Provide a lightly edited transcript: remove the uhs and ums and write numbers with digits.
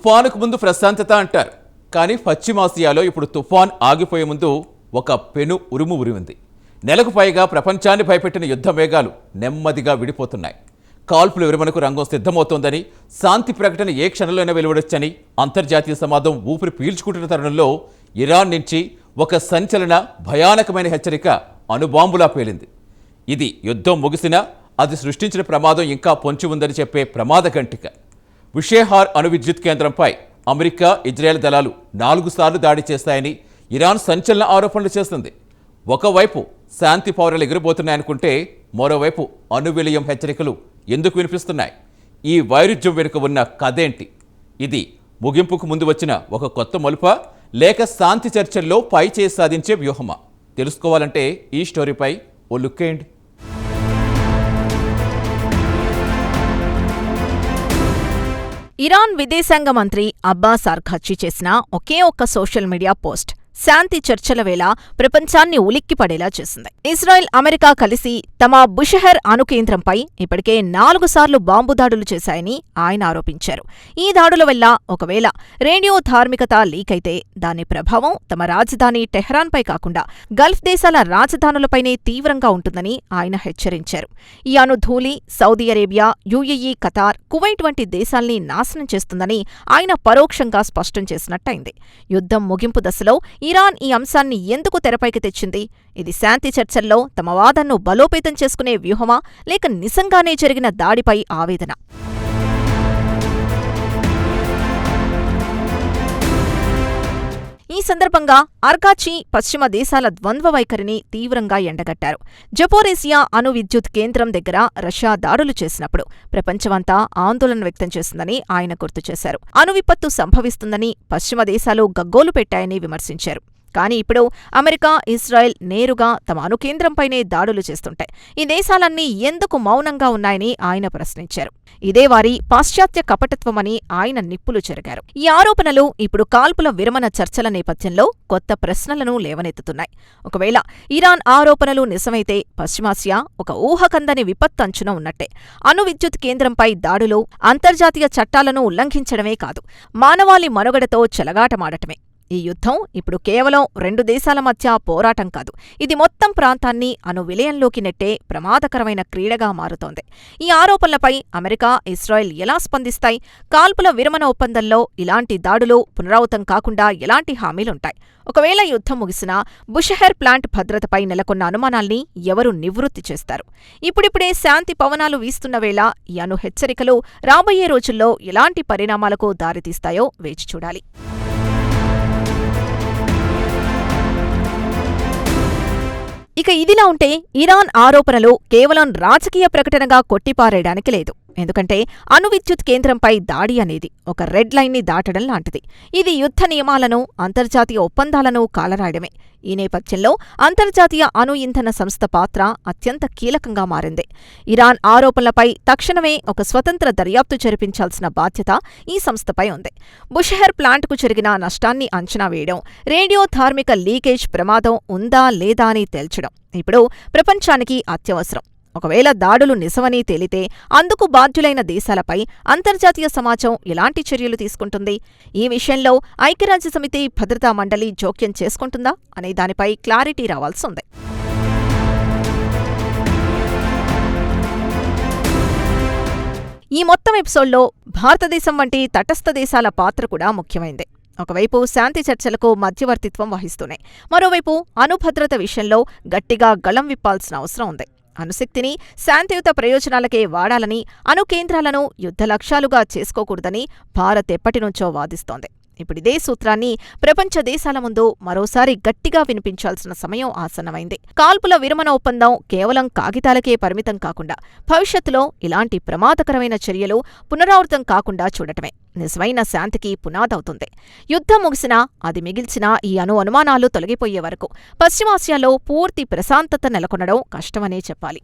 తుఫానుకు ముందు ప్రశాంతత అంటారు. కానీ పశ్చిమాసియాలో ఇప్పుడు తుఫాన్ ఆగిపోయే ముందు ఒక పెను ఉరుము ఉరిమింది. నెలకు పైగా ప్రపంచాన్ని భయపెట్టిన యుద్ధ మేఘాలు నెమ్మదిగా విడిపోతున్నాయి. కాల్పుల విరమణకు రంగం సిద్ధమవుతోందని, శాంతి ప్రకటన ఏ క్షణంలోనే వెలువడొచ్చని అంతర్జాతీయ సమాజం ఊపిరి పీల్చుకుంటున్న తరుణంలో ఇరాన్ నుంచి ఒక సంచలన భయానకమైన హెచ్చరిక అణుబాంబులా పేలింది. ఇది యుద్ధం ముగిసినా అది సృష్టించిన ప్రమాదం ఇంకా పొంచి ఉందని చెప్పే ప్రమాద గంటిక. బుషేహార్ అణు విద్యుత్ కేంద్రంపై అమెరికా, ఇజ్రాయెల్ దళాలు 4 సార్లు దాడి చేస్తాయని ఇరాన్ సంచలన ఆరోపణలు చేస్తుంది. ఒకవైపు శాంతి పౌరులు ఎగిరిపోతున్నాయనుకుంటే మరోవైపు అణు విలయం హెచ్చరికలు ఎందుకు వినిపిస్తున్నాయి? ఈ వైరుధ్యం వెనుక ఉన్న కథేంటి? ఇది ముగింపుకు ముందు వచ్చిన ఒక కొత్త మలుపా, లేక శాంతి చర్చల్లో పై చేసి సాధించే వ్యూహమా? తెలుసుకోవాలంటే ఈ స్టోరీపై ఓ లుక్కేయండి. ఇరాన్ విదేశాంగ మంత్రి అబ్బాస్ అర్ఘాచి చేసిన ఒకే ఒక్క సోషల్ మీడియా పోస్ట్ శాంతి చర్చల వేళ ప్రపంచాన్ని ఉలిక్కిపడేలా చేసింది. ఇజ్రాయెల్, అమెరికా కలిసి తమ బుషెహర్ అణు కేంద్రంపై ఇప్పటికే 4 సార్లు బాంబు దాడులు చేశాయని ఆయన ఆరోపించారు. ఈ దాడుల వల్ల ఒకవేళ రేడియో ధార్మికత లీకైతే దాని ప్రభావం తమ రాజధాని టెహ్రాన్పై కాకుండా గల్ఫ్ దేశాల రాజధానులపైనే తీవ్రంగా ఉంటుందని ఆయన హెచ్చరించారు. ఈ అణు ధూళి Saudi Arabia, UAE, Qatar, Kuwait వంటి దేశాల్ని నాశనం చేస్తుందని ఆయన పరోక్షంగా స్పష్టం చేసినట్టయింది. యుద్ధం ముగింపు దశలో ఇరాన్ ఈ అంశాన్ని ఎందుకు తెరపైకి తెచ్చింది? ఇది శాంతి చర్చల్లో తమ వాదనను బలోపేతం చేసుకునే వ్యూహమా, లేక నిజంగానే జరిగిన దాడిపై ఆవేదన? ఈ సందర్భంగా అర్ఘాచి పశ్చిమ దేశాల ద్వంద్వ వైఖరిని తీవ్రంగా ఎండగట్టారు. జపోరేసియా అణు విద్యుత్ కేంద్రం దగ్గర రష్యా దాడులు చేసినప్పుడు ప్రపంచమంతా ఆందోళన వ్యక్తం చేసిందని ఆయన గుర్తు చేశారు. అణు విపత్తు సంభవిస్తుందని పశ్చిమ దేశాలు గగ్గోలు పెట్టాయని విమర్శించారు. కానీ ఇప్పుడు అమెరికా, ఇజ్రాయెల్ నేరుగా తమ అణు కేంద్రంపైనే దాడులు చేస్తుంటాయి. ఈ దేశాలన్నీ ఎందుకు మౌనంగా ఉన్నాయని ఆయన ప్రశ్నించారు. ఇదే వారి పాశ్చాత్య కపటత్వమని ఆయన నిప్పులు చెరిగారు. ఈ ఆరోపణలు ఇప్పుడు కాల్పుల విరమణ చర్చల నేపథ్యంలో కొత్త ప్రశ్నలను లేవనెత్తుతున్నాయి. ఒకవేళ ఇరాన్ ఆరోపణలు నిజమైతే పశ్చిమాసియా ఒక ఊహకందని విపత్తంచున ఉన్నట్టే. అణు విద్యుత్ కేంద్రంపై దాడులు అంతర్జాతీయ చట్టాలను ఉల్లంఘించడమే కాదు, మానవాళి మనుగడతో చెలగాటమాడటమే. ఈ యుద్ధం ఇప్పుడు కేవలం 2 దేశాల మధ్య పోరాటం కాదు, ఇది మొత్తం ప్రాంతాన్ని అణు విలయంలోకి నెట్టే ప్రమాదకరమైన క్రీడగా మారుతోంది. ఈ ఆరోపణలపై అమెరికా, ఇజ్రాయెల్ ఎలా స్పందిస్తాయి? కాల్పుల విరమణ ఒప్పందంలో ఇలాంటి దాడులు పునరావృతం కాకుండా ఎలాంటి హామీలుంటాయి? ఒకవేళ యుద్ధం ముగిసినా బుషెహర్ ప్లాంట్ భద్రతపై నెలకొన్న అనుమానాల్ని ఎవరు నివృత్తి చేస్తారు? ఇప్పుడిప్పుడే శాంతి పవనాలు వీస్తున్న వేళ ఈ అణు హెచ్చరికలు రాబోయే రోజుల్లో ఎలాంటి పరిణామాలకు దారితీస్తాయో వేచి చూడాలి. ఇక ఇదిలా ఉంటే ఇరాన్ ఆరోపణలు కేవలం రాజకీయ ప్రకటనగా కొట్టిపారేయడానికి లేదు. ఎందుకంటే అణు విద్యుత్ కేంద్రంపై దాడి అనేది ఒక రెడ్ లైన్ని దాటడం లాంటిది. ఇది యుద్ధ నియమాలను, అంతర్జాతీయ ఒప్పందాలను కాలరాయడమే. ఈ నేపథ్యంలో అంతర్జాతీయ అణు ఇంధన సంస్థ పాత్ర అత్యంత కీలకంగా మారింది. ఇరాన్ ఆరోపణలపై తక్షణమే ఒక స్వతంత్ర దర్యాప్తు జరిపించాల్సిన బాధ్యత ఈ సంస్థపై ఉంది. బుషెహర్ ప్లాంట్కు జరిగిన నష్టాన్ని అంచనా వేయడం, రేడియో ధార్మిక లీకేజ్ ప్రమాదం ఉందా లేదా అని తేల్చడం ఇప్పుడు ప్రపంచానికి అత్యవసరం. ఒకవేళ దాడులు నిజమని తేలితే అందుకు బాధ్యులైన దేశాలపై అంతర్జాతీయ సమాజం ఎలాంటి చర్యలు తీసుకుంటుంది? ఈ విషయంలో ఐక్యరాజ్యసమితి భద్రతా మండలి జోక్యం చేసుకుంటుందా అనే దానిపై క్లారిటీ రావాల్సింది. ఈ మొత్తం ఎపిసోడ్లో భారతదేశం వంటి తటస్థ దేశాల పాత్ర కూడా ముఖ్యమైంది. ఒకవైపు శాంతి చర్చలకు మధ్యవర్తిత్వం వహిస్తూనే మరోవైపు అణుభద్రత విషయంలో గట్టిగా గళం విప్పాల్సిన అవసరం ఉంది. అణుశక్తిని శాంతియుత ప్రయోజనాలకే వాడాలని, అణు కేంద్రాలను యుద్ధ లక్ష్యాలుగా చేసుకోకూడదని భారత్ ఎప్పటినుంచో వాదిస్తోంది. ఇప్పుడిదే సూత్రాన్ని ప్రపంచ దేశాల ముందు మరోసారి గట్టిగా వినిపించాల్సిన సమయం ఆసన్నమైంది. కాల్పుల విరమణ ఒప్పందం కేవలం కాగితాలకే పరిమితం కాకుండా భవిష్యత్తులో ఇలాంటి ప్రమాదకరమైన చర్యలు పునరావృతం కాకుండా చూడటమే నిజమైన శాంతికి పునాదవుతుంది. యుద్ధం ముగిసినా, అది మిగిల్చినా ఈ అనుమానాలు తొలగిపోయే వరకు పశ్చిమాసియాలో పూర్తి ప్రశాంతత నెలకొనడం కష్టమనే చెప్పాలి.